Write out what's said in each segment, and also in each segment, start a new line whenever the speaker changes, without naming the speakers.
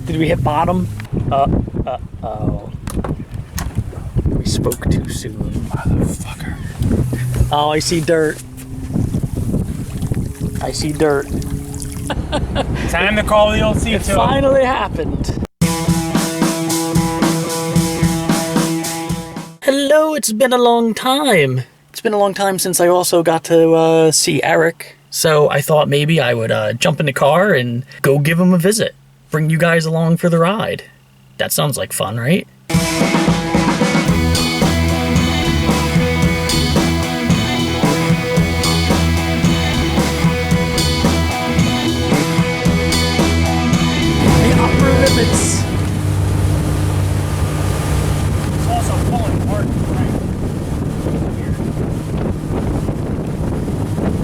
Did we hit bottom? Oh. We spoke too soon. Motherfucker. Oh, I see dirt. I see dirt.
Time to call the old C2.
It finally happened. Hello, it's been a long time. It's been a long time since I also got to see Eric. So I thought maybe I would jump in the car and go give him a visit. Bring you guys along for the ride. That sounds like fun, right? The upper limits. It's also pulling hard, right?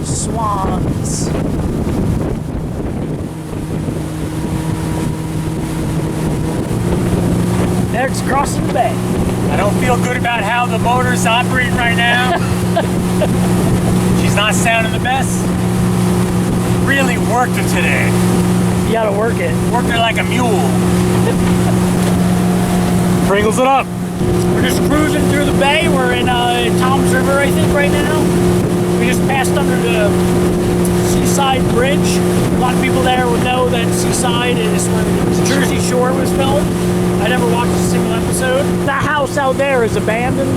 Swans. Eric's crossing the bay.
I don't feel good about how the motor's operating right now. She's not sounding the best. Really worked her today.
You gotta work it.
Worked her like a mule. Pringles it up.
We're just cruising through the bay. We're in Tom's River, I think, right now. We just passed under the Seaside Bridge. A lot of people there would know that Seaside is where the Jersey Shore was filmed. I never watched a single episode. That house out there is abandoned.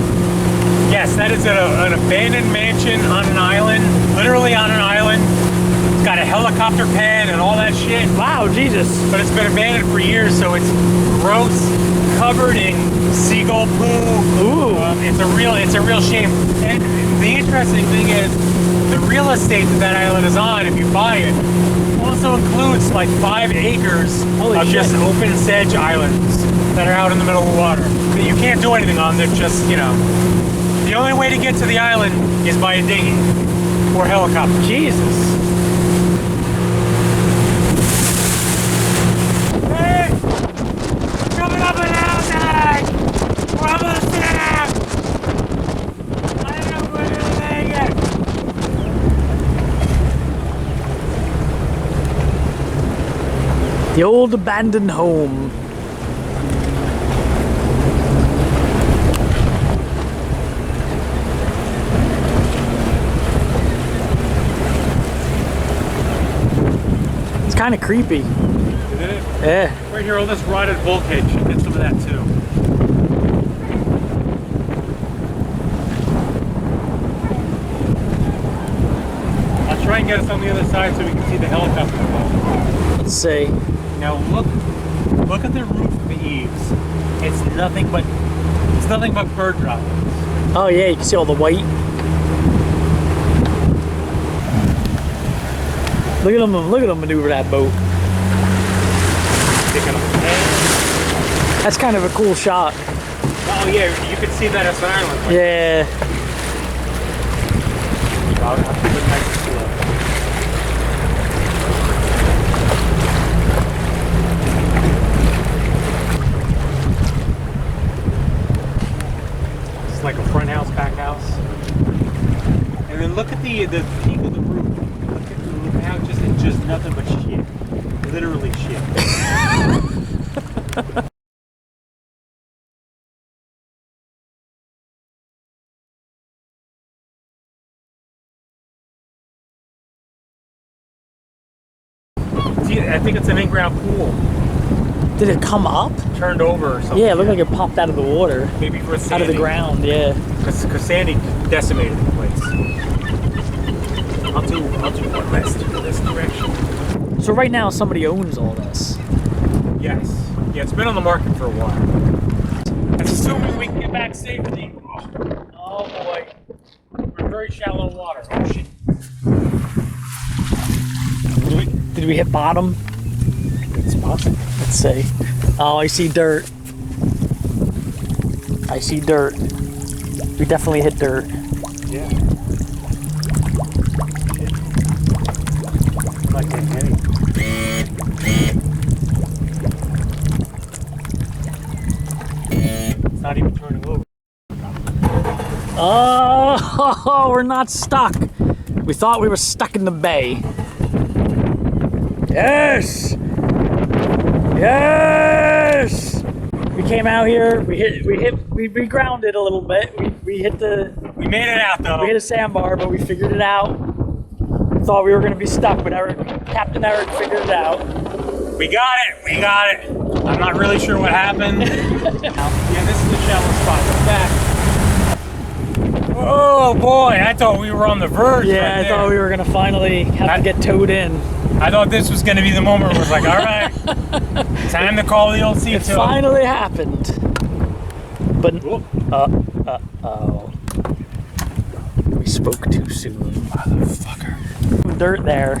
Yes, that is an abandoned mansion on an island. Literally on an island. It's got a helicopter pad and all that shit.
Wow, Jesus.
But it's been abandoned for years, so it's gross, covered in seagull poo.
Ooh.
It's a real shame. And the interesting thing is, the real estate that island is on, if you buy it, also includes like 5 acres of just open sedge islands that are out in the middle of the water that you can't do anything on. They're just, you know, the only way to get to the island is by a dinghy or helicopter.
Jesus.
Hey! Coming up an outside! We're almost there! I don't know if we're gonna make it!
The old abandoned home. It's kind of creepy.
Isn't it?
Yeah.
Right here, all this rotted bulkhead. You get some of that too. I'll try and get us on the other side so we can see the helicopter.
Let's see.
Now look at the roof of the eaves. It's nothing but bird droppings.
Oh yeah, you can see all the white. Look at them maneuver that boat.
Picking up the head.
That's kind of a cool shot.
Oh yeah, you can see that as an island. Like,
Yeah.
I'll keep it nice and slow. It's like a front house, back house. And then look at the peak of the roof. Look at how it's just nothing but shit. Literally shit. See, I think it's an in-ground pool.
Did it come up?
Turned over or something.
Yeah, it looked like it popped out of the water.
Maybe for Sandy.
Out of the ground, yeah.
Because Sandy decimated the place. I'll do one last to this direction.
So right now somebody owns all this.
Yes. Yeah, it's been on the market for a while. That's assuming we can get back safely. Oh boy. We're in very shallow water. Oh shit.
Did we hit bottom?
It's possible.
Let's see. Oh, I see dirt. I see dirt. We definitely hit dirt.
Yeah. Like that heavy. It's not even turning over.
Oh, we're not stuck. We thought we were stuck in the bay. Yes! Yes! We came out here. We grounded a little bit. We hit the.
We made it out though.
We hit a sandbar, but we figured it out. Thought we were going to be stuck, but Captain Eric figured it out.
We got it. I'm not really sure what happened. Yeah, this is the shallow spot. We're back. Oh boy, I thought we were on the verge.
Yeah,
right
I thought we were going to finally have to get towed in.
I thought this was going to be the moment where it was like, all right, time to call the old sea
It finally happened. But, uh-oh. We spoke too soon.
Motherfucker.
Dirt there.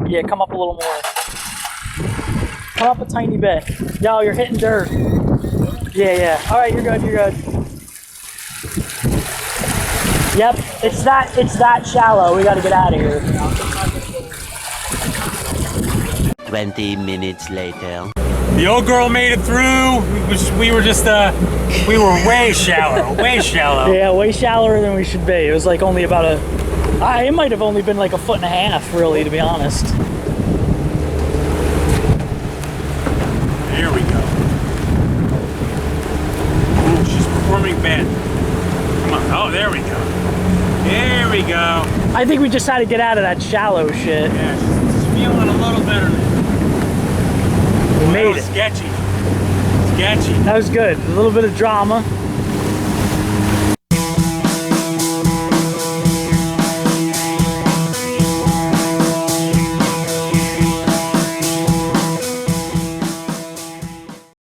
Yeah, come up a little more. Come up a tiny bit. Yo, you're hitting dirt. Yeah. All right, you're good. Yep, it's that shallow. We got to get out of here.
20 minutes later.
The old girl made it through. We were way shallow.
Yeah, way shallower than we should be. It was like only about it might have only been like a foot and a half, really, to be honest.
Here we go. Ooh, she's performing bad. Come on. Oh, there we go. There we go.
I think we just had to get out of that shallow shit.
Yeah, she's feeling a little better.
We made it.
Sketchy.
That was good. A little bit of drama.